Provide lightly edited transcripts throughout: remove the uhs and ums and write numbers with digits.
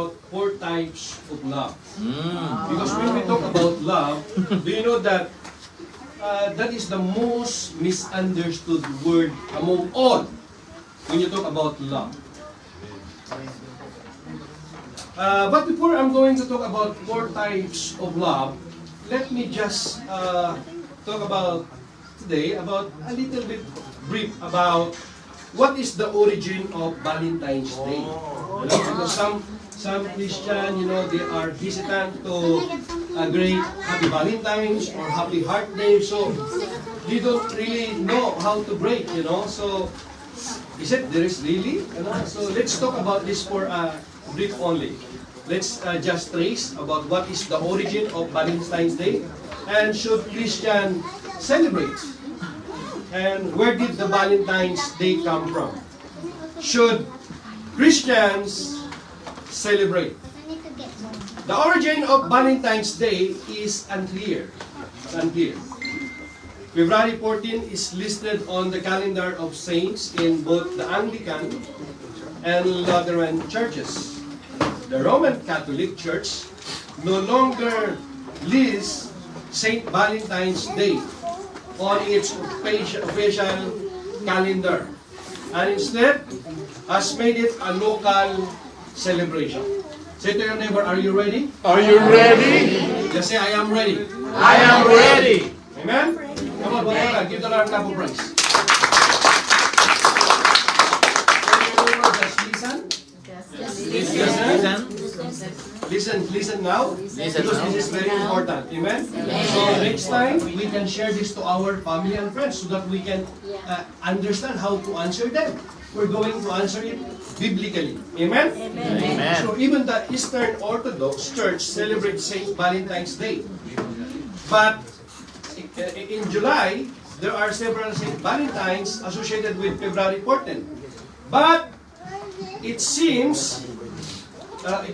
about 4 types of love. Because when we talk about love, do you know that that is the most misunderstood word among all when you talk about love. But before I'm going to talk about 4 types of love, let me just talk about today about a little bit brief about what is the origin of Valentine's Day. You know, because some Christian, you know, they are hesitant to a great Happy Valentine's or Happy Heart Day, so they don't really know how to break, you know. So is it there is really? You know? So let's talk about this for a brief only. Let's just trace about what is the origin of Valentine's Day and should Christian celebrate. And where did the Valentine's Day come from? Should Christians celebrate? The origin of Valentine's Day is unclear. It's unclear. February 14 is listed on the calendar of saints in both the Anglican and Lutheran churches. The Roman Catholic Church no longer lists Saint Valentine's Day on its official calendar, and instead has made it a local celebration. Say to your neighbor, are you ready? Are you ready? Just say, I am ready. I am ready. Amen? Come on, brother, give the Lord a clap of praise. Just listen. Listen now. Listen Because now. this is very important. Amen? So next time, we can share this to our family and friends so that we can understand how to answer them. We're going to answer it biblically. Amen? Amen. So even the Eastern Orthodox Church celebrates Saint Valentine's Day. But in July, there are several Saint Valentines associated with February 14. But it seems that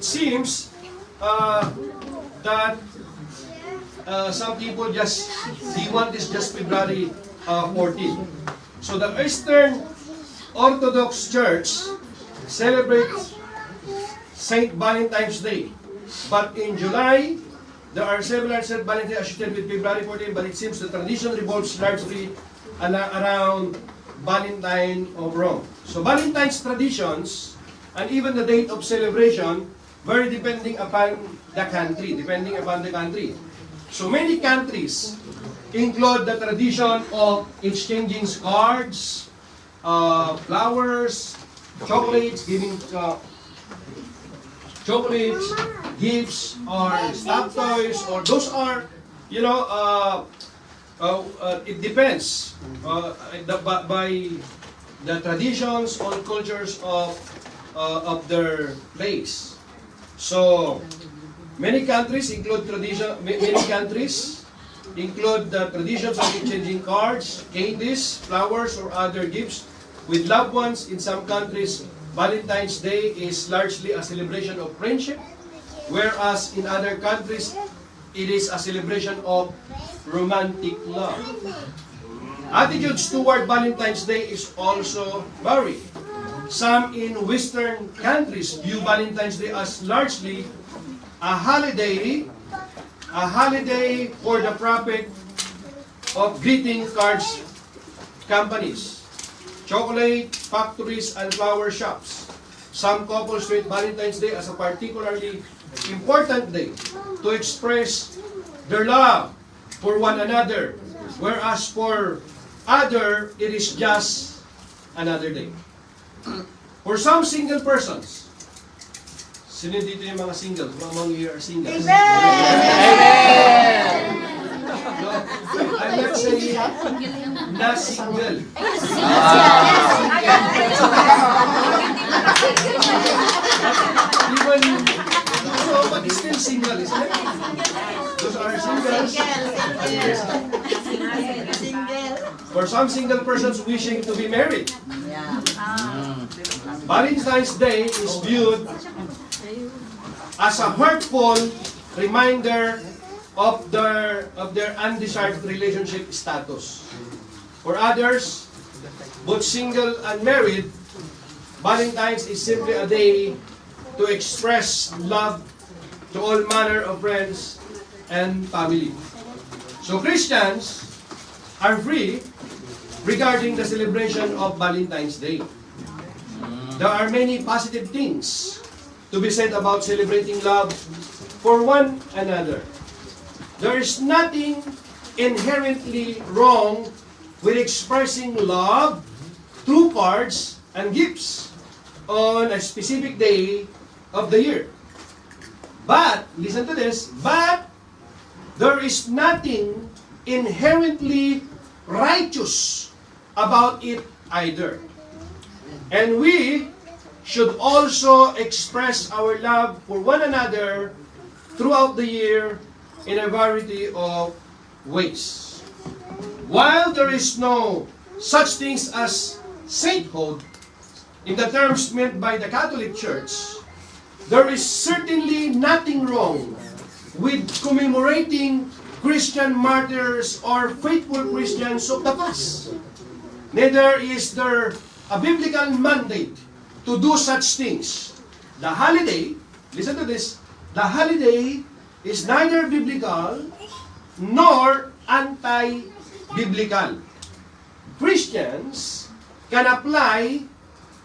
some people just they want this just February 14. So the Eastern Orthodox Church celebrates Saint Valentine's Day, but in July there are several Saint Valentine associated with February 14. But it seems the tradition revolves largely around Valentine of Rome. So Valentine's traditions and even the date of celebration vary depending upon the country. So many countries include the tradition of exchanging cards, flowers, chocolates, giving chocolates, gifts, or stuffed toys, or those are, you know, it depends by the traditions or cultures of their place. So many countries include the traditions of exchanging cards, candies, flowers, or other gifts with loved ones. In some countries, Valentine's Day is largely a celebration of friendship, whereas in other countries, it is a celebration of romantic love. Attitudes toward Valentine's Day is also varied. Some in Western countries view Valentine's Day as largely a holiday for the profit of greeting cards companies, chocolate factories, and flower shops. Some couples treat Valentine's Day as a particularly important day to express their love for one another, whereas for other, it is just another day. For some single persons, sino dito yung mga single? Among you are single. No, I'm not saying na single. Even, so, but it's still single, isn't it? Those are singles. For some single persons wishing to be married, Valentine's Day is viewed as a hurtful reminder of their undesired relationship status. For others, both single and married, Valentine's is simply a day to express love to all manner of friends and family. So Christians are free regarding the celebration of Valentine's Day. There are many positive things to be said about celebrating love for one another. There is nothing inherently wrong with expressing love through cards and gifts on a specific day of the year. But, listen to this, but there is nothing inherently righteous about it either. And we should also express our love for one another throughout the year in a variety of ways. While there is no such things as sainthood in the terms meant by the Catholic Church, there is certainly nothing wrong with commemorating Christian martyrs or faithful Christians of the past. Neither is there a biblical mandate to do such things. The holiday, listen to this, the holiday is neither biblical nor anti-biblical. Christians can apply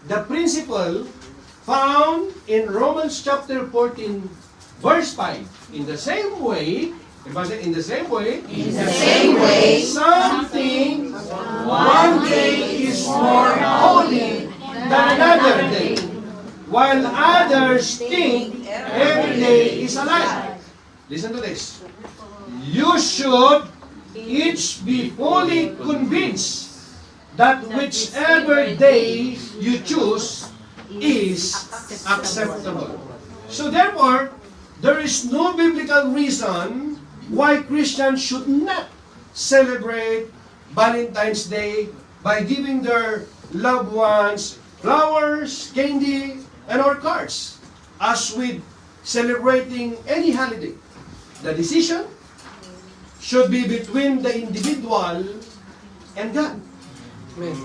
the principle found in Romans chapter 14, verse 5. In the same way, something one day is more holy than another day, while others think every day is alike. Listen to this. You should each be fully convinced that whichever day you choose is acceptable. So therefore, there is no biblical reason why Christians should not celebrate Valentine's Day by giving their loved ones flowers, candy, and or cards, as with celebrating any holiday. The decision should be between the individual and God.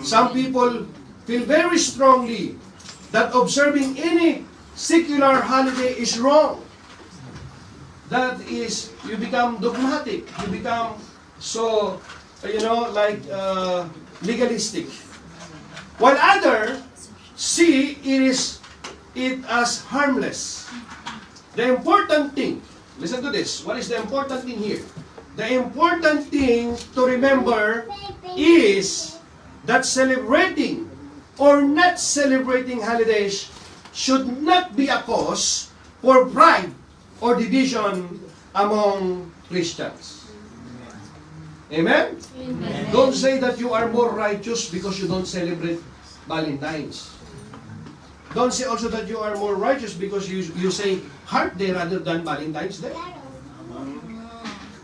Some people feel very strongly that observing any secular holiday is wrong. That is, you become dogmatic. You become so, legalistic. While others see it as harmless. The important thing, listen to this. What is the important thing here? The important thing to remember is that celebrating or not celebrating holidays should not be a cause for pride or division among Christians. Amen? Amen. Don't say that you are more righteous because you don't celebrate Valentine's. Don't say also that you are more righteous because you say Heart Day rather than Valentine's Day.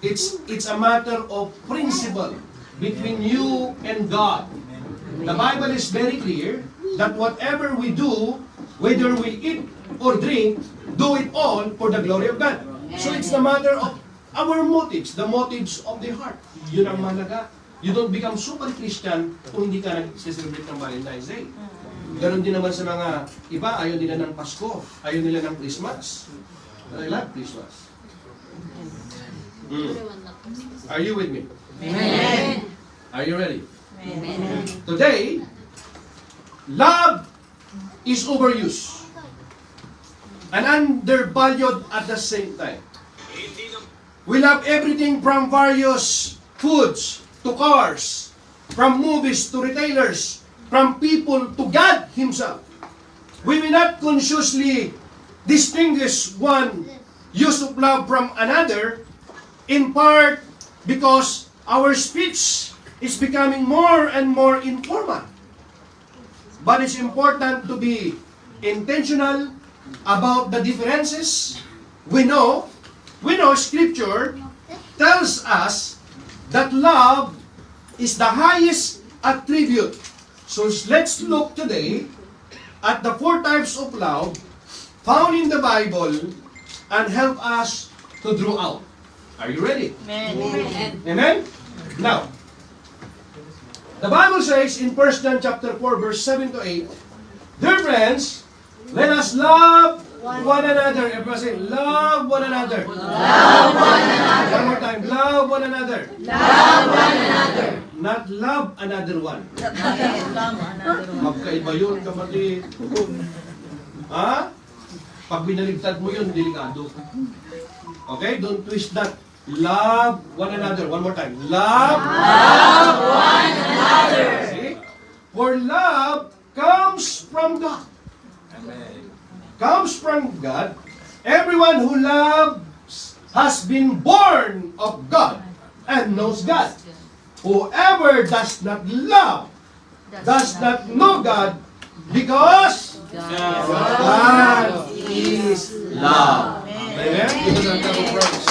It's a matter of principle between you and God. The Bible is very clear that whatever we do, whether we eat or drink, do it all for the glory of God. So it's the matter of our motives, the motives of the heart. Yun ang mahalaga. You don't become super Christian kung hindi ka nag-celebrate ng Valentine's Day. Ganon din naman sa mga iba, ayaw nila ng Pasko, ayaw nila ng Christmas. I love Christmas. Are you with me? Amen. Are you ready? Amen. Today, love is overused and undervalued at the same time. We love everything from various foods to cars, from movies to retailers, from people to God Himself. We will not consciously distinguish one use of love from another, in part because our speech is becoming more and more informal. But it's important to be intentional about the differences. We know Scripture tells us that love is the highest attribute. So let's look today at the 4 types of love found in the Bible and help us to draw out. Are you ready? Amen. Amen? Now, the Bible says in 1 John chapter 4, verse 7 to 8, Dear friends, let us love one another. Everyone say, love one another. Love one another. One more time. Love one another. Love one another. Not love another one. Magkaiba yun, kapatid. Ha? Pag binaligtad mo yun, delikado. Okay? Don't twist that. Love one another. One more time. Love one another. See? For love comes from God. Comes from God. Everyone who loves has been born of God and knows God. Whoever does not love does not know God, because God is love. Amen? Give us a clap of praise.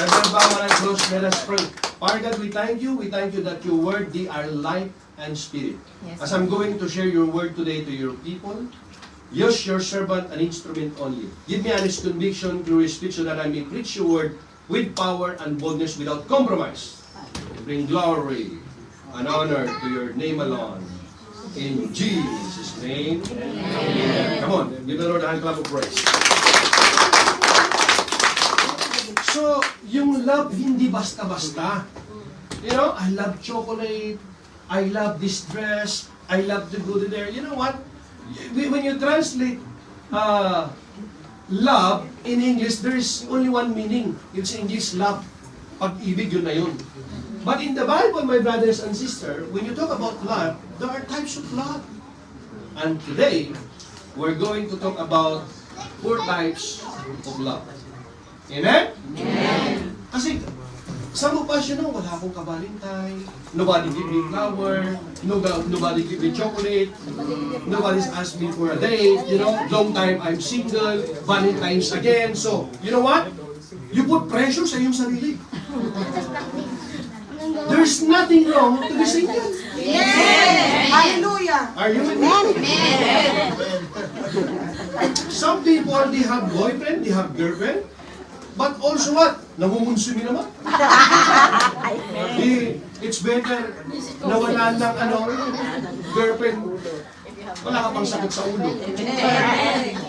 Everyone bow and close, let us pray. Father God, we thank you. We thank you that your word, they are life and spirit. As I'm going to share your word today to your people, use your servant an instrument only. Give me honest conviction through your speech so that I may preach your word with power and boldness without compromise. Bring glory and honor to your name alone. In Jesus' name, amen. Come on, give the Lord a hand clap of praise. So, yung love hindi basta-basta. You know, I love chocolate, I love this dress, I love to go to there. You know what? When you translate love in English, there is only one meaning. It's English love. Pag-ibig, yun na yun. But in the Bible, my brothers and sisters, when you talk about love, there are types of love. And today, we're going to talk about 4 types of love. Amen? Amen. Kasi, some of us, you know, wala akong ka-Valentine, nobody give me flower, nobody give me chocolate, nobody's asked me for a date, you know, long time I'm single, Valentine's again. So, you know what? You put pressure sa iyong sarili. There's nothing wrong to be single. Yes! Hallelujah! Are you with me? Some people, they have boyfriend, they have girlfriend, but also what? Namumunsumi naman. It's better na wala lang girlfriend. Wala ka pang sakit sa ulo.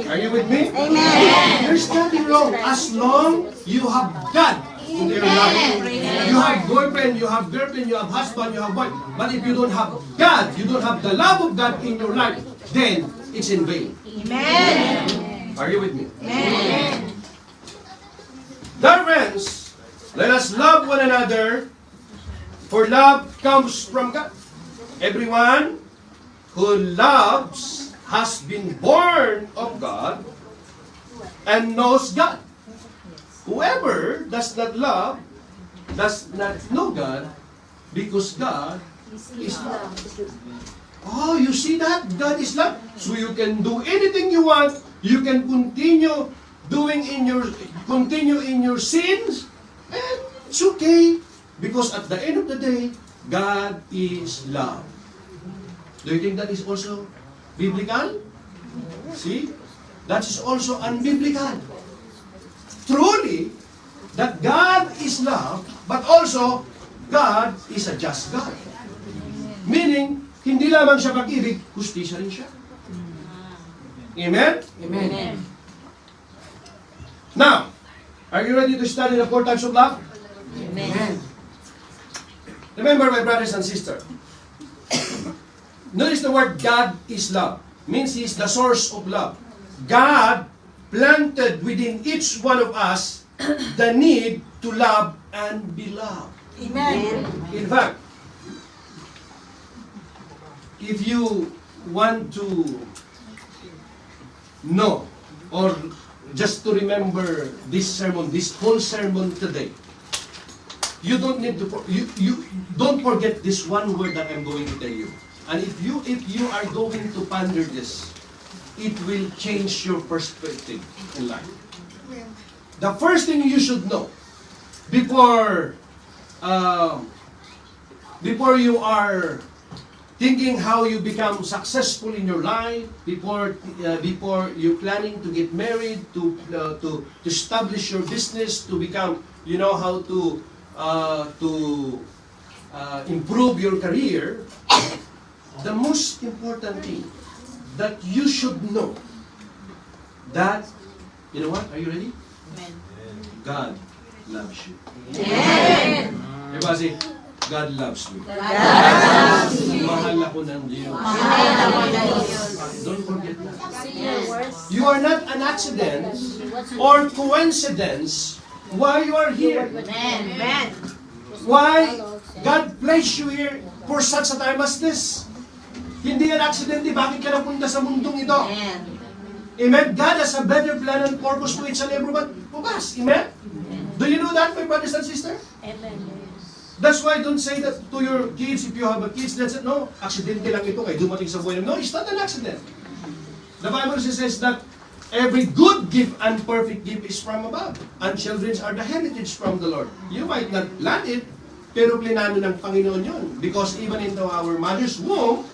Are you with me? Amen. There's nothing wrong as long you have God in your life. You have boyfriend, you have girlfriend, you have husband, you have wife. But if you don't have God, you don't have the love of God in your life, then it's in vain. Amen! Are you with me? Amen! Dear friends, let us love one another, for love comes from God. Everyone who loves has been born of God and knows God. Whoever does not love does not know God, because God is love. Oh, you see that? God is love. So you can do anything you want. You can continue in your sins, and it's okay, because at the end of the day, God is love. Do you think that is also biblical? See? That is also unbiblical. Truly, that God is love, but also, God is a just God. Meaning, hindi lamang siya pag-ibig, hustisya rin siya. Amen? Amen. Now, are you ready to study the 4 types of love? Amen. Remember, my brothers and sisters, notice the word God is love. Means He is the source of love. God planted within each one of us the need to love and be loved. Amen! In fact, if you want to know, or just to remember this sermon, this whole sermon today, you don't need to, you don't forget this one word that I'm going to tell you. And if you are going to ponder this, it will change your perspective in life. The first thing you should know before you are thinking how you become successful in your life, before you planning to get married, to establish your business, to become, you know, how to improve your career, the most important thing that you should know that, you know what? Are you ready? God loves you. Amen. Everybody say, God loves me. Mahal ako ng Diyos. Don't forget that. You are not an accident or coincidence why you are here. Amen. Why God placed you here for such a time as this. Hindi yan accident, bakit ka napunta sa mundong ito? Amen. Amen? God has a better plan and purpose to each and every one of us. Amen? Do you know that, my brothers and sisters? That's why don't say that to your kids, if you have a kids, that's it. No, aksidente lang ito, kaya dumating sa buhay. No, it's not an accident. The Bible says that every good gift and perfect gift is from above, and children are the heritage from the Lord. You might not plan it, pero plinano ng Panginoon yun. Because even in our mother's womb,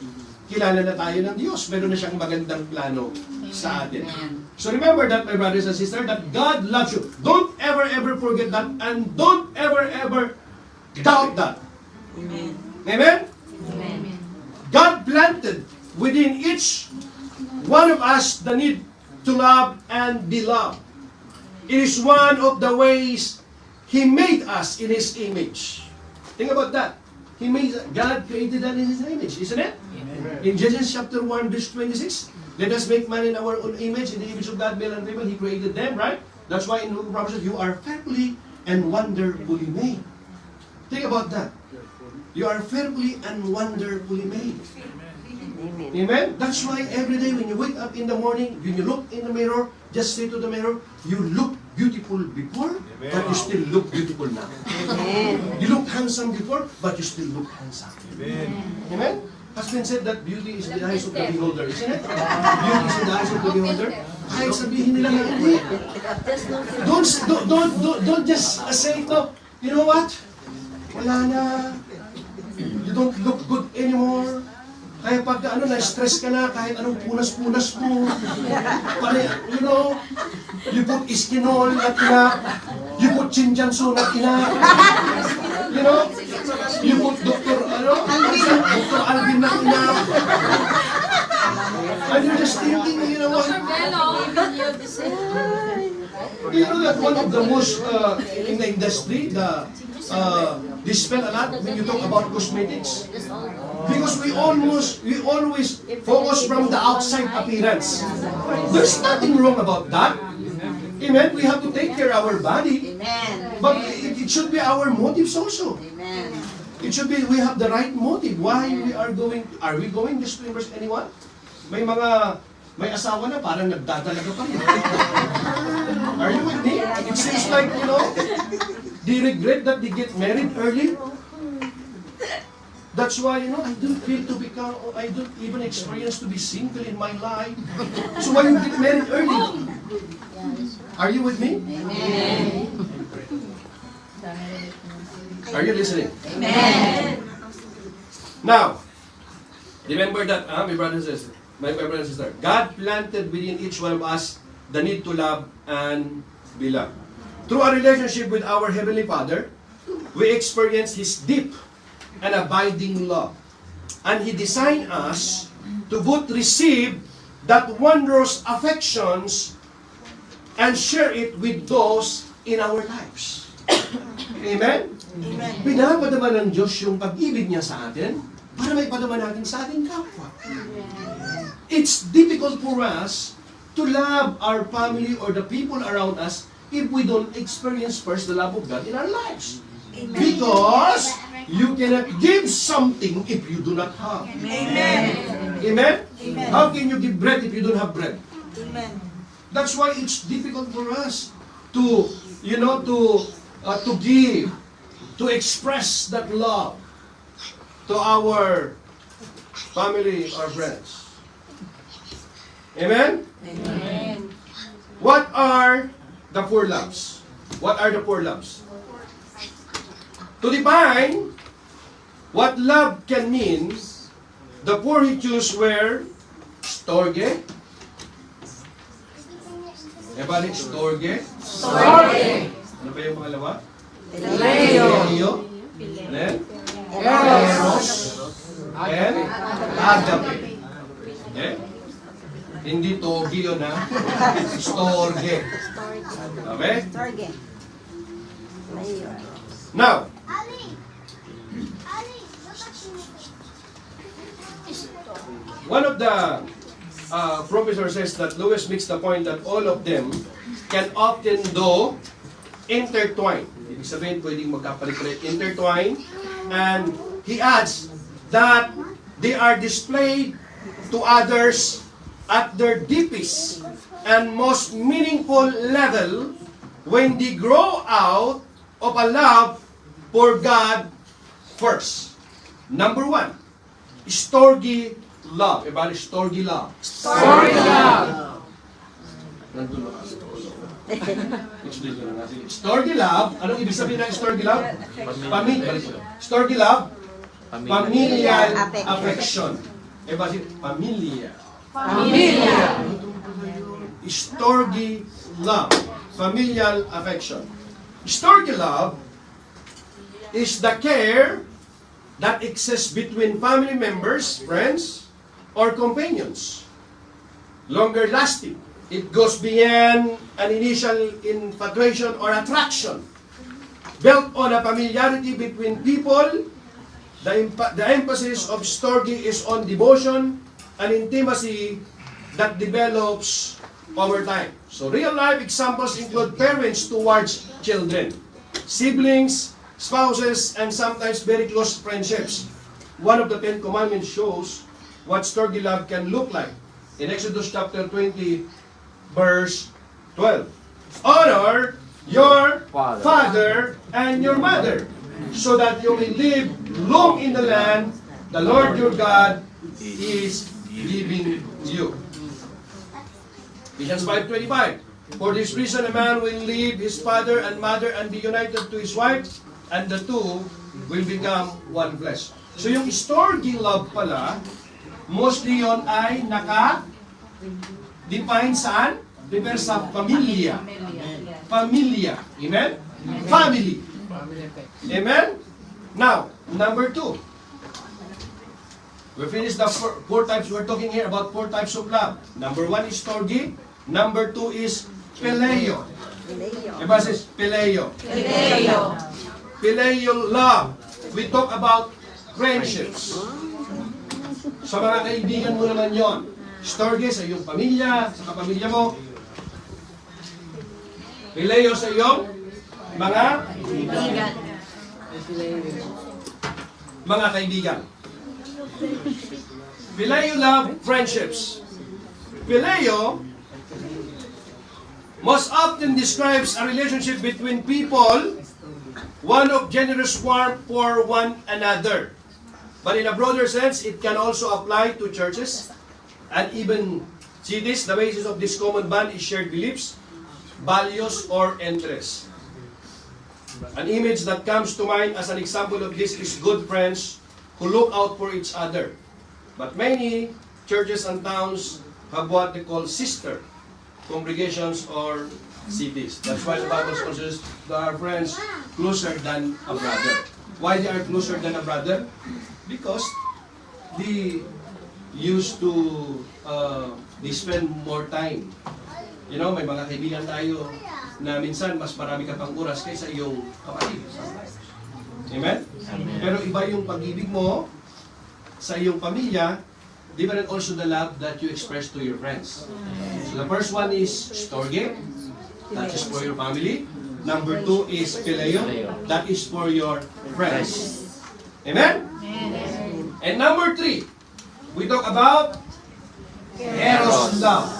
kilala na tayo ng Diyos. Meron na siyang magandang plano sa atin. So remember that, my brothers and sisters, that God loves you. Don't ever forget that, and don't ever doubt that. Amen. Amen? God planted within each one of us the need to love and be loved. It is one of the ways He made us in His image. Think about that. God created that in His image, isn't it? Amen. In Genesis chapter 1, verse 26, let us make man in our own image, in the image of God, male and female, He created them, right? That's why in the book of Proverbs, you are fearfully and wonderfully made. Think about that. You are fearfully and wonderfully made. Amen? That's why every day when you wake up in the morning, when you look in the mirror, just say to the mirror, you look beautiful before, but you still look beautiful now. You look handsome before, but you still look handsome. Amen? Has been said that beauty is in the eyes of the beholder, isn't it? Beauty is in the eyes of the beholder. Kahit sabihin nila na hindi. Don't just say no. You know what? Wala na. You don't look good anymore. Kaya pag na-stress ka na, kahit anong punas-punas mo, you put iskinol at inap, you put chinjanso at inap, you put Dr. Alvin na inap. And you're just thinking, you know what? You know that one of the most, in the industry, they spend a lot when you talk about cosmetics. Because we always focus from the outside appearance. There's nothing wrong about that. Amen? We have to take care of our body. Amen. But it should be our motives also. Amen. It should be, we have the right motive. Why we are we going just to impress anyone? May asawa na, parang nagdadalaga pa rin. Are you with me? It seems like, they regret that they get married early. That's why, I don't even experience to be single in my life. So why you get married early? Are you with me? Amen. Are you listening? Amen. Now, remember that, my brothers and sisters, my brothers and sisters, God planted within each one of us the need to love and be loved. Through a relationship with our Heavenly Father, we experience His deep and abiding love. And He designed us to both receive that wondrous affections and share it with those in our lives. Amen? Amen. Pinapadama ng Diyos yung pag-ibig niya sa atin para may padama natin sa ating kapwa. It's difficult for us to love our family or the people around us if we don't experience first the love of God in our lives. Amen. Because you cannot give something if you do not have. Amen. Amen? Amen. How can you give bread if you don't have bread? Amen. That's why it's difficult for us to give, to express that love to our family or friends. Amen? Amen. What are the four loves? What are the four loves? To define what love can mean, the four he chose were storge. Everybody, storge. Storge. Ano pa yung pangalawa? Leo. Then? Eros. And agape. Okay? Hindi togi yun, ha? Storge. Okay? Sorge. Leo. Now, one of the professors says that Lewis makes the point that all of them can often do intertwine. Ibig sabihin, pwedeng magkapalit-palit intertwine. And he adds that they are displayed to others at their deepest and most meaningful level when they grow out of a love for God first. Number one, storge love. Everybody, storge love. Storge love. Nandun na kasi. Explain ko na natin. Storge love, anong ibig sabihin ng storge love? Pamilya. Storge love, familial affection. Everybody, pamilya. Pamilya. Storge love, familial affection. Storge love is the care that exists between family members, friends, or companions. Longer lasting. It goes beyond an initial infatuation or attraction. Built on a familiarity between people, the emphasis of storge is on devotion and intimacy that develops over time. So real-life examples include parents towards children, siblings, spouses, and sometimes very close friendships. One of the 10 Commandments shows what storge love can look like. In Exodus chapter 20, verse 12. Honor your father and your mother, so that you may live long in the land the Lord your God is giving you. Ephesians 5:25. For this reason a man will leave his father and mother and be united to his wife, and the two will become one flesh. So yung storge love pala, mostly yon ay naka-define saan? Refer sa pamilya. Pamilya. Amen? Family. Amen? Now, number 2. We finished the four types. We're talking here about 4 types of love. Number 1 is storge. Number 2 is phileo. Diba says phileo? Leo. Phileo love. We talk about friendships. Sa mga kaibigan mo naman yon. Storge sa iyong pamilya, sa kapamilya mo. Phileo sa iyong mga kaibigan. Phileo love friendships. Phileo most often describes a relationship between people, one of generous warmth for one another. But in a broader sense, it can also apply to churches and even cities. The basis of this common bond is shared beliefs, values, or interests. An image that comes to mind as an example of this is good friends who look out for each other. But many churches and towns have what they call sister congregations or cities. That's why the Bible says they are friends closer than a brother. Why they are closer than a brother? Because they used to they spend more time. You know, may mga kaibigan tayo na minsan mas marami ka pang oras kaysa iyong kapatid. Amen? Pero iba yung pag-ibig mo sa iyong pamilya, different also the love that you express to your friends. So the first one is storge, that is for your family. Number 2 is phileo, that is for your friends. Amen? And number 3, we talk about eros love.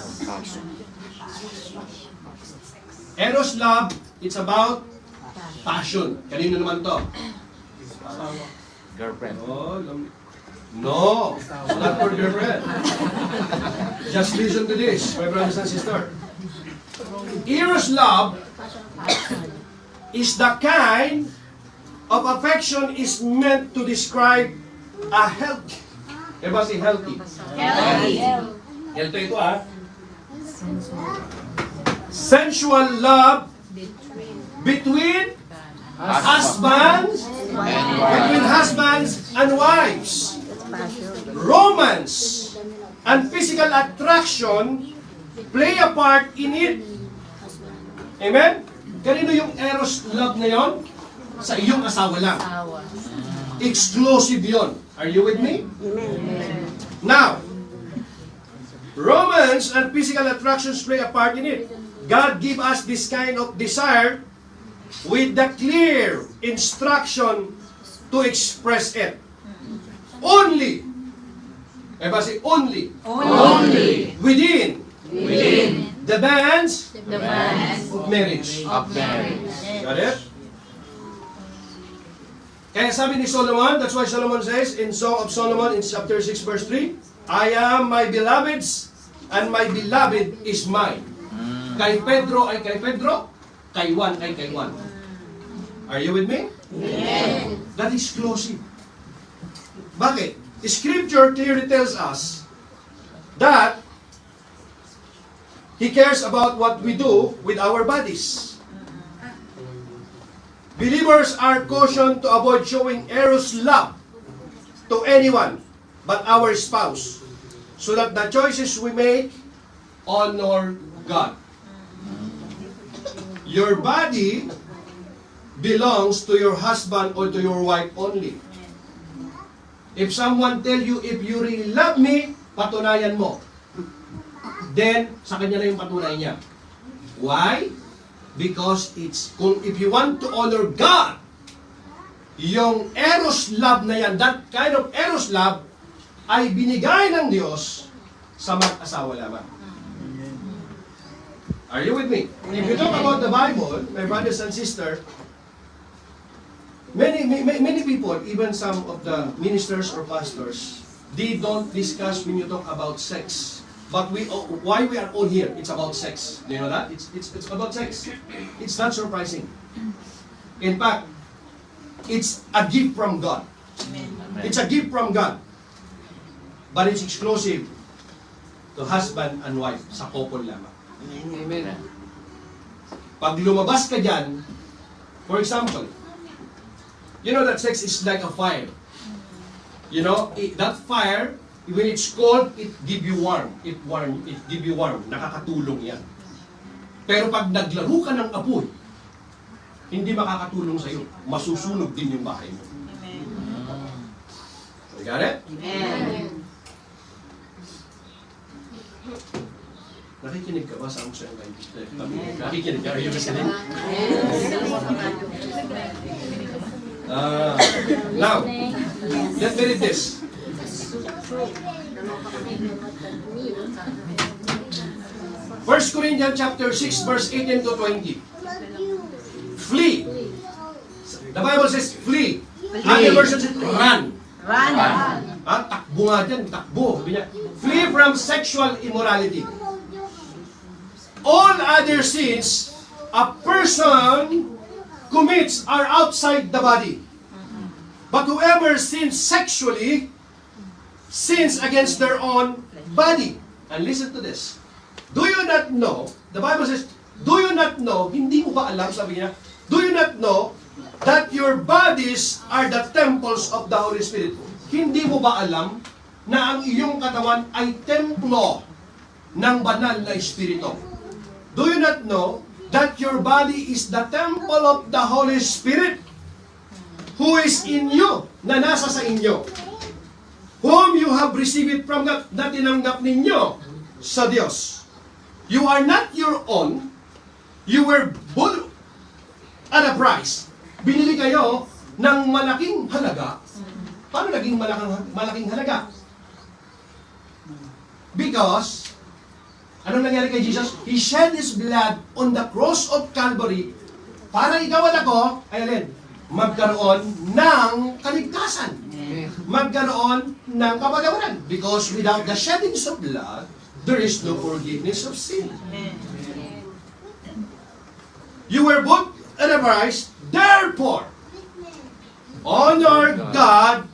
Eros love, it's about passion. Kanino naman to? Girlfriend. Oh, no, not for girlfriend. Just listen to this, my brothers and sisters. Eros love is the kind of affection is meant to describe a healthy. Diba si healthy? Healthy ito sensual love between husbands and wives. Romance and physical attraction play a part in it. Amen? Kanino yung eros love na yon? Sa iyong asawa lang. Awa. Exclusive yon. Are you with me? Amen. Now, romance and physical attractions play a part in it. God give us this kind of desire with the clear instruction to express it. Only, say only, Only within Within the bands the bands of marriage. of marriage. Got it? Kaya sabi ni Solomon, that's why Solomon says in Song of Solomon in chapter 6 verse 3, I am my beloved's and my beloved is mine. Kay Pedro ay kay Pedro, kay Juan ay kay Juan. Are you with me? Yes. That is exclusive. Bakit? Scripture clearly tells us that He cares about what we do with our bodies. Believers are cautioned to avoid showing eros love to anyone but our spouse, so that the choices we make honor God. Your body belongs to your husband or to your wife only. If someone tell you, if you really love me, patunayan mo. Then, sa kanya na yung patunay niya. Why? Because if you want to honor God, yung eros love na yan, that kind of eros love, ay binigay ng Diyos sa mag-asawa lamang. Are you with me? If you talk about the Bible, my brothers and sisters, many people, even some of the ministers or pastors, they don't discuss when you talk about sex. But why we are all here? It's about sex. Do you know that? It's about sex. It's not surprising. In fact, it's a gift from God. It's a gift from God. But it's exclusive to husband and wife, sa couple lamang. Amen. Pag lumabas ka dyan, for example, you know that sex is like a fire. You know, that fire, when it's cold, it give you warm. It give you warm. Nakakatulong yan. Pero pag naglaro ka ng apoy, hindi makakatulong sa'yo. Masusunog din yung bahay mo. You got it? Amen. Nakikinig ka ba sa ang sa'yo? Nakikinig ka? Are you listening? Now, let me read this. 1 Corinthians chapter 6 verse 18 to 20. Flee. The Bible says flee. Other version says run. Run. Takbo nga dyan, takbo. Sabi niya, flee from sexual immorality. All other sins a person commits are outside the body. But whoever sins sexually sins against their own body. And listen to this. Do you not know, the Bible says, do you not know, hindi mo ba alam, sabi niya, do you not know that your bodies are the temples of the Holy Spirit? Hindi mo ba alam na ang iyong katawan ay templo ng banal na Espiritu? Do you not know that your body is the temple of the Holy Spirit who is in you, na nasa sa inyo, whom you have received from God, na tinanggap ninyo sa Diyos. You are not your own. You were bought at a price. Binili kayo ng malaking halaga. Paano naging malaking halaga? Because, anong nangyari kay Jesus? He shed His blood on the cross of Calvary para ikaw at ako, ay alin, magkaroon ng kaligtasan. Magkaroon ng kapatawaran. Because without the shedding of blood, there is no forgiveness of sin. You were bought at a price, therefore, honor God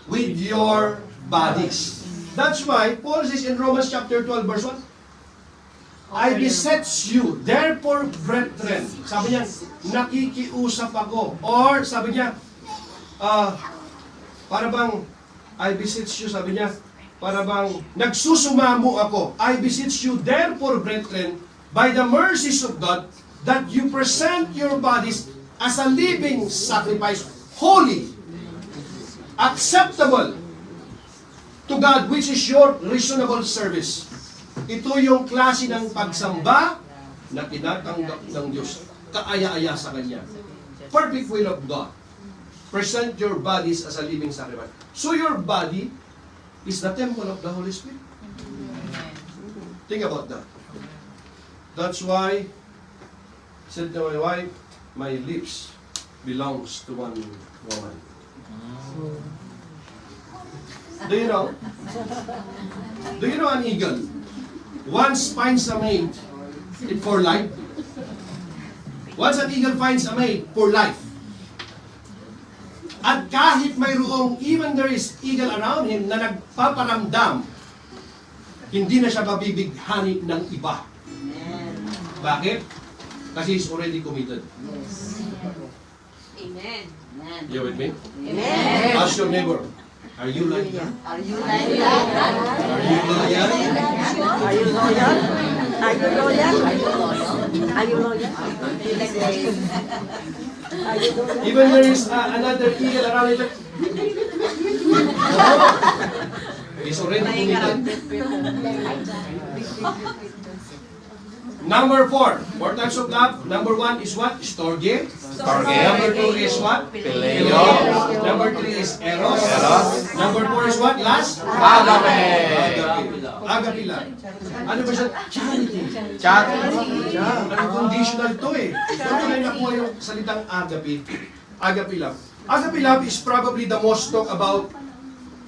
with your bodies. That's why Paul says in Romans chapter 12 verse 1, I beseech you, therefore, brethren. Sabi niya, nakikiusap ako. Or, sabi niya, para bang, I beseech you, sabi niya, para bang nagsusumamo ako. I beseech you therefore, brethren, by the mercies of God, that you present your bodies as a living sacrifice, holy, acceptable to God, which is your reasonable service. Ito yung klase ng pagsamba na tinatanggap ng Diyos. Kaaya-aya sa Kanya. Perfect will of God. Present your bodies as a living sacrifice. So your body is the temple of the Holy Spirit. Think about that. That's why I said to my wife, my lips belongs to one woman. Do you know? Do you know an eagle? Once finds a mate, it for life. Once an eagle finds a mate, for life. At kahit mayroong, even there is eagle around him na nagpaparamdam, hindi na siya mabibighani ng iba. Bakit? Kasi he's already committed. Amen. You with me? Amen. Ask your neighbor, are you like that? Are you like that? Are you loyal? Are you loyal? Are you loyal? Are you loyal? Even there is another eagle around it. He's already committed. Number 4 types of love. Number 1 is what? Storge. Number 2 is what? Phileo. Number 3 is Eros. Eros. Number 4 is what? Last? Agape. Agape love. Ano ba siya? Charity. Chat. Unconditional to eh. Ito na nakuha yung salitang agape. Agape love. Agape love is probably the most talk about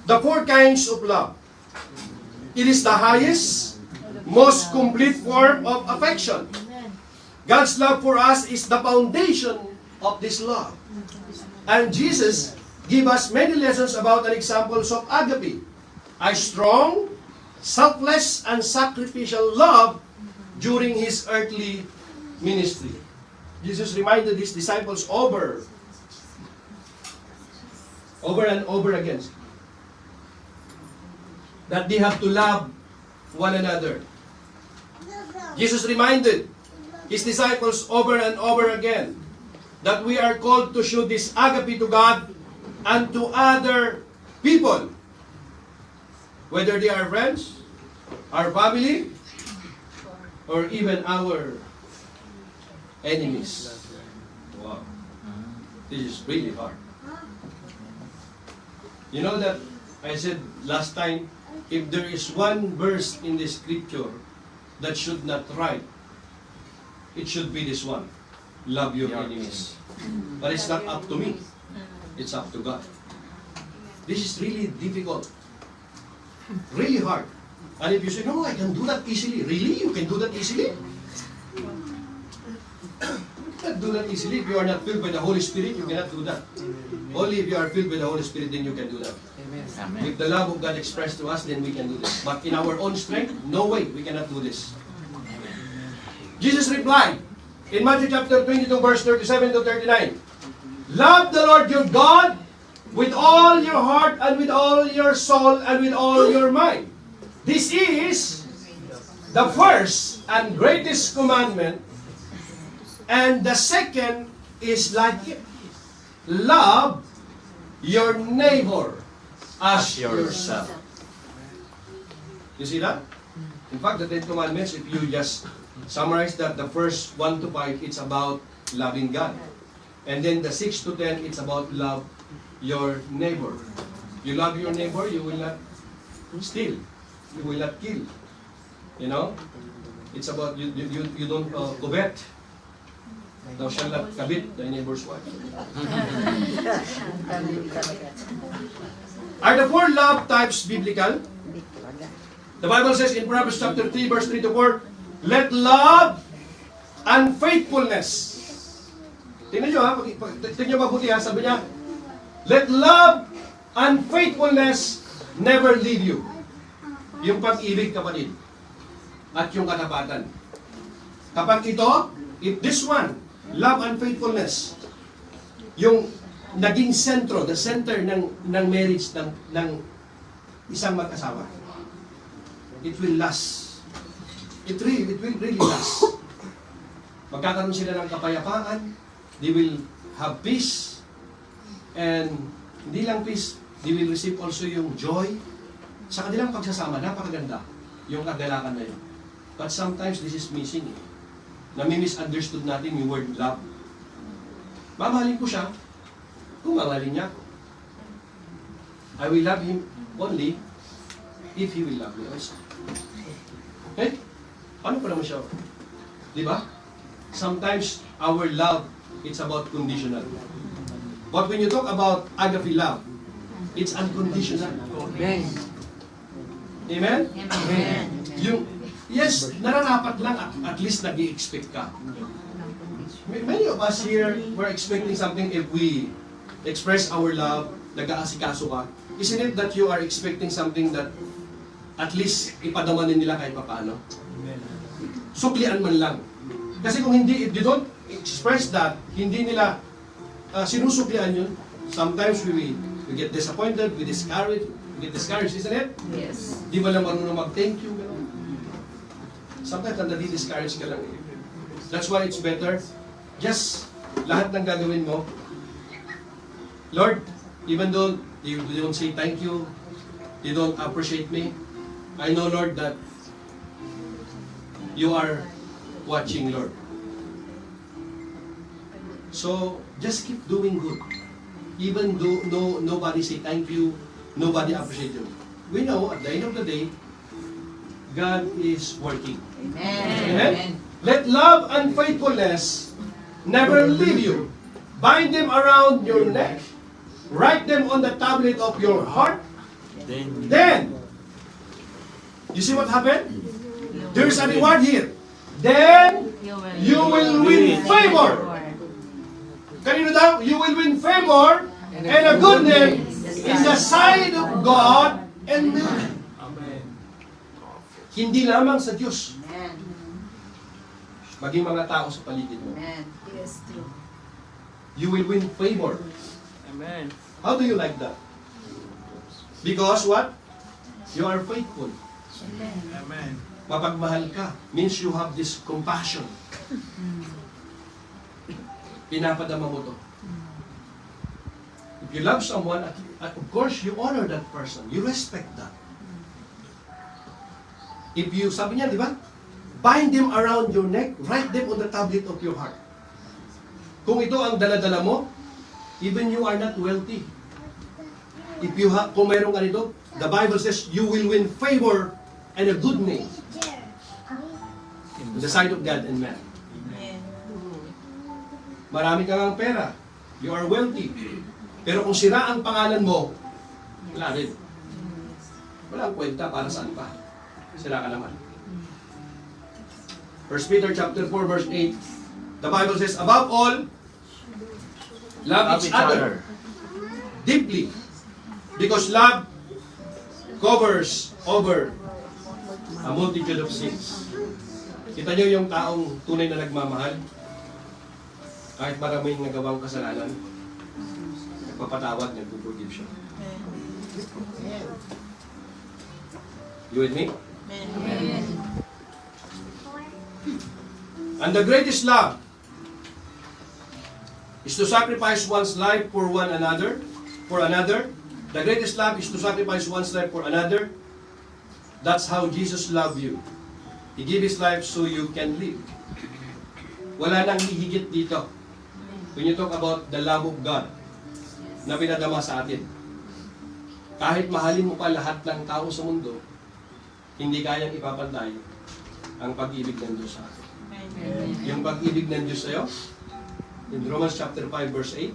the 4 kinds of love. It is the highest, most complete form of affection. God's love for us is the foundation of this love. And Jesus give us many lessons about and examples of agape, a strong, selfless, and sacrificial love during His earthly ministry. Jesus reminded His disciples over and over again that they have to love one another. Jesus reminded His disciples over and over again that we are called to show this agape to God and to other people, whether they are friends, our family, or even our enemies. Wow. This is really hard. You know that I said last time, if there is one verse in the scripture that should not write, it should be this one. Love your enemies. But it's not up to me. It's up to God. This is really difficult. Really hard. And if you say, no, I can do that easily. Really? You can do that easily? You cannot do that easily. If you are not filled by the Holy Spirit, you cannot do that. Only if you are filled by the Holy Spirit, then you can do that. Amen. If the love of God expressed to us, then we can do this. But in our own strength, no way, we cannot do this. Jesus replied in Matthew chapter 22, verse 37 to 39, love the Lord your God with all your heart and with all your soul and with all your mind. This is the first and greatest commandment, and the second is like it. Love your neighbor as yourself. You see that? In fact, the 10 Commandments, if you just summarize that, the first 1 to 5, it's about loving God. And then the 6 to 10, it's about love your neighbor. You love your neighbor, you will not steal. You will not kill. You know? It's about, you don't covet. Thou shalt not covet thy neighbor's wife. Are the 4 love types biblical? The Bible says in Proverbs chapter 3, verse 3 to 4, let love and faithfulness. Tingnan nyo ha, tingnan nyo mabuti ha, sabi niya, let love and faithfulness never leave you. Yung pag-ibig, kapatid, at yung katapatan. Kapag ito, if this one, love and faithfulness, yung naging sentro, the center ng marriage, ng isang mag-asawa. It will last. It will really last. Magkakaroon sila ng kapayapaan. They will have peace. And hindi lang peace, they will receive also yung joy. Sa kanilang pagsasama, napakaganda yung kagalakan na yun. But sometimes this is missing. Nami-misunderstood natin yung word love. Mamahalin ko siya kung mamahalin niya ako. I will love him only if he will love me also. Okay? Ano pa naman siya? Di ba? Sometimes our love, it's about conditional. But when you talk about agape love, it's unconditional. Amen. Amen? Amen. Yung, yes, nararapat lang at least nag-i-expect ka. Many of us here, we're expecting something if we express our love, nag-aasikaso ka. Isn't it that you are expecting something that at least ipadamanin nila kahit paano? Suklian man lang. Kasi kung hindi, if you don't express that, hindi nila sinusuklian yun. Sometimes we get disappointed, we get discouraged, isn't it? Yes. Di ba lang marunong mag-thank you, gano'n? Sometimes nadi-discourage ka lang. That's why it's better, just lahat ng gagawin mo, Lord, even though you don't say thank you, you don't appreciate me, I know, Lord, that you are watching, Lord. So, just keep doing good. Even though nobody say thank you, nobody appreciate you. We know, at the end of the day, God is working. Amen? Let love and faithfulness never leave you. Bind them around your neck. Write them on the tablet of your heart. Then, you see what happened? There's a reward here. Then, you will win favor. Kanino daw? You will win favor and a good name in the sight of God and man. Hindi lamang sa Diyos, maging mga tao sa paligid mo. Yes, true. You will win favor. Amen. How do you like that? Because what? You are faithful. Amen. Mapagmahal ka means you have this compassion. Pinapadama mo to. If you love someone, of course, you honor that person. You respect that. If you, sabi niya, di ba? Bind them around your neck, write them on the tablet of your heart. Kung ito ang dala-dala mo, even you are not wealthy. If you have, kung mayroong ganito, the Bible says, you will win favor and a good name in the sight of God and man. Marami kang ang pera. You are wealthy. Pero kung sira ang pangalan mo, wala rin. Walang kwenta para saan pa. Sira ka naman. 1 Peter chapter 4 verse 8, the Bible says, above all, love each other deeply, because love covers over a multitude of sins. Kita niyo yung taong tunay na nagmamahal, kahit maraming nagawang kasalanan, nagpapatawad, nagpo-forgive siya. You with me? Amen. And the greatest love is to sacrifice one's life for one another. For another. The greatest love is to sacrifice one's life for another. That's how Jesus loved you. He gave His life so you can live. Wala nang hihigit dito. When you talk about the love of God na pinadama sa atin. Kahit mahalin mo pa lahat ng tao sa mundo, hindi kayang ipapantay ang pag-ibig ng Diyos sa atin. Yung pag-ibig ng Diyos sa'yo, in Romans chapter 5 verse 8,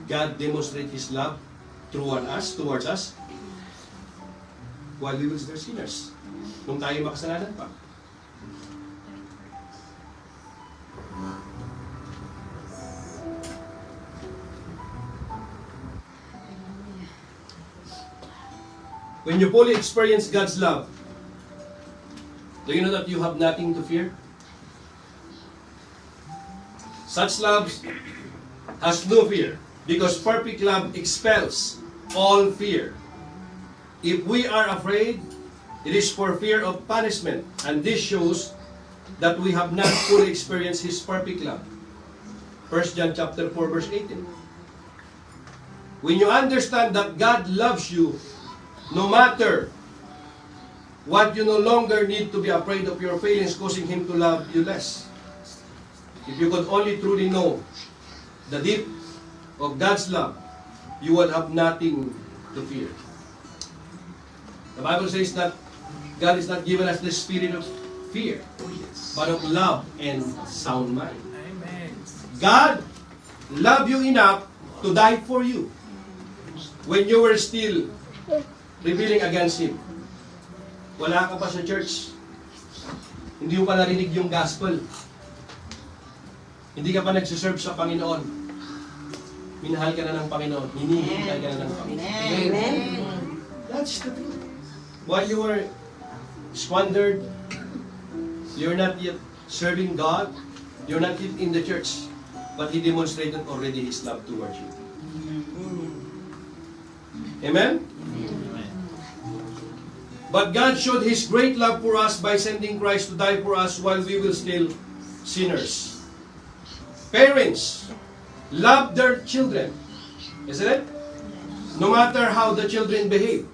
God demonstrates His love towards us, while we were still sinners. Nung tayo makasalanan pa. When you fully experience God's love, do you know that you have nothing to fear? Such love has no fear, because perfect love expels all fear. If we are afraid, it is for fear of punishment. And this shows that we have not fully experienced His perfect love. 1 John chapter 4, verse 18. When you understand that God loves you, no matter what, you no longer need to be afraid of your failings causing Him to love you less. If you could only truly know the depth of God's love, you would have nothing to fear. The Bible says that God has not given us the spirit of fear, but of love and sound mind. Amen. God loved you enough to die for you when you were still rebelling against Him. Wala ka pa sa church. Hindi mo pa narinig yung gospel. Hindi ka pa nagsiserve sa Panginoon. Minahal ka na ng Panginoon. Hinihintay ka na ng Panginoon. Amen. That's the truth. While you were squandered, you're not yet serving God, you're not yet in the church, but He demonstrated already His love towards you. Amen? But God showed His great love for us by sending Christ to die for us while we were still sinners. Parents love their children, isn't it? No matter how the children behave.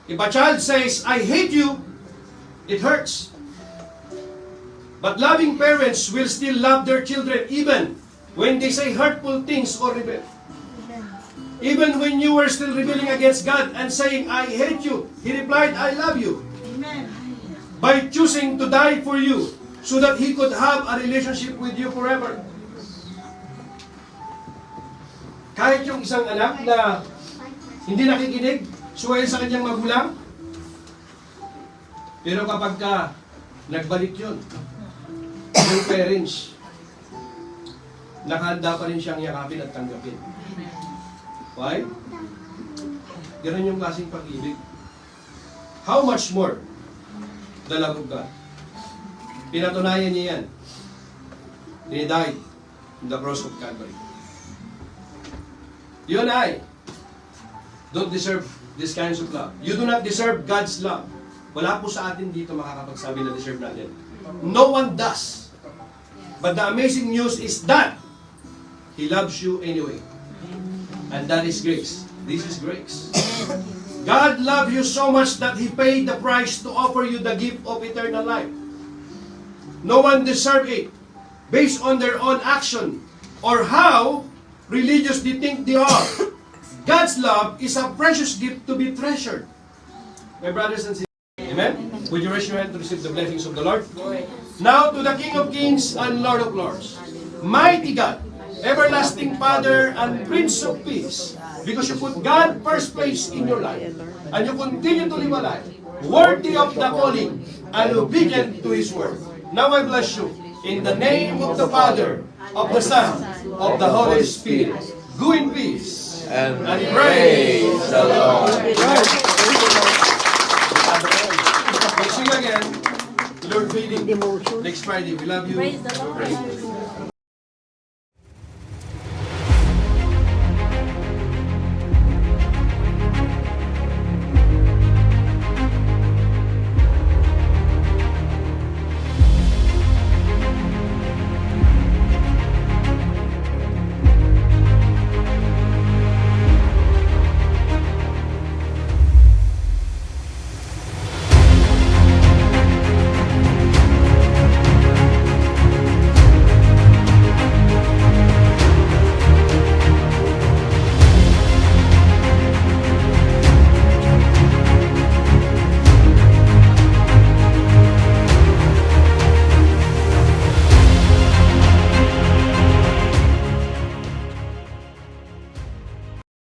If a child says, "I hate you," it hurts. But loving parents will still love their children even when they say hurtful things or rebel. Even when you were still rebelling against God and saying, "I hate you," He replied, "I love you." Amen. By choosing to die for you so that He could have a relationship with you forever. Kahit yung isang anak na hindi nakikinig, suway sa kanyang magulang, pero kapag ka nagbalik yun, yung parents, nakahanda pa rin siyang yakapin at tanggapin. Why? Ganun yung klaseng pag-ibig. How much more the love of God? Pinatunayan niya yan. He died in the cross of Calvary. You and I don't deserve this kinds of love. You do not deserve God's love. Wala po sa atin dito makakapagsabi na deserve natin. No one does. But the amazing news is that He loves you anyway. And that is grace. This is grace. God loved you so much that He paid the price to offer you the gift of eternal life. No one deserved it based on their own action or how religious they think they are. God's love is a precious gift to be treasured. My brothers and sisters, amen? Would you raise your hand to receive the blessings of the Lord? Now to the King of Kings and Lord of Lords, mighty God, everlasting Father and Prince of Peace, because you put God first place in your life, and you continue to live a life worthy of the calling and obedient to His word. Now I bless you in the name of the Father, of the Son, of the Holy Spirit. Go in peace And praise the Lord. We'll see you again, Lord willing, next Friday. We love you. Praise the Lord. Praise the Lord.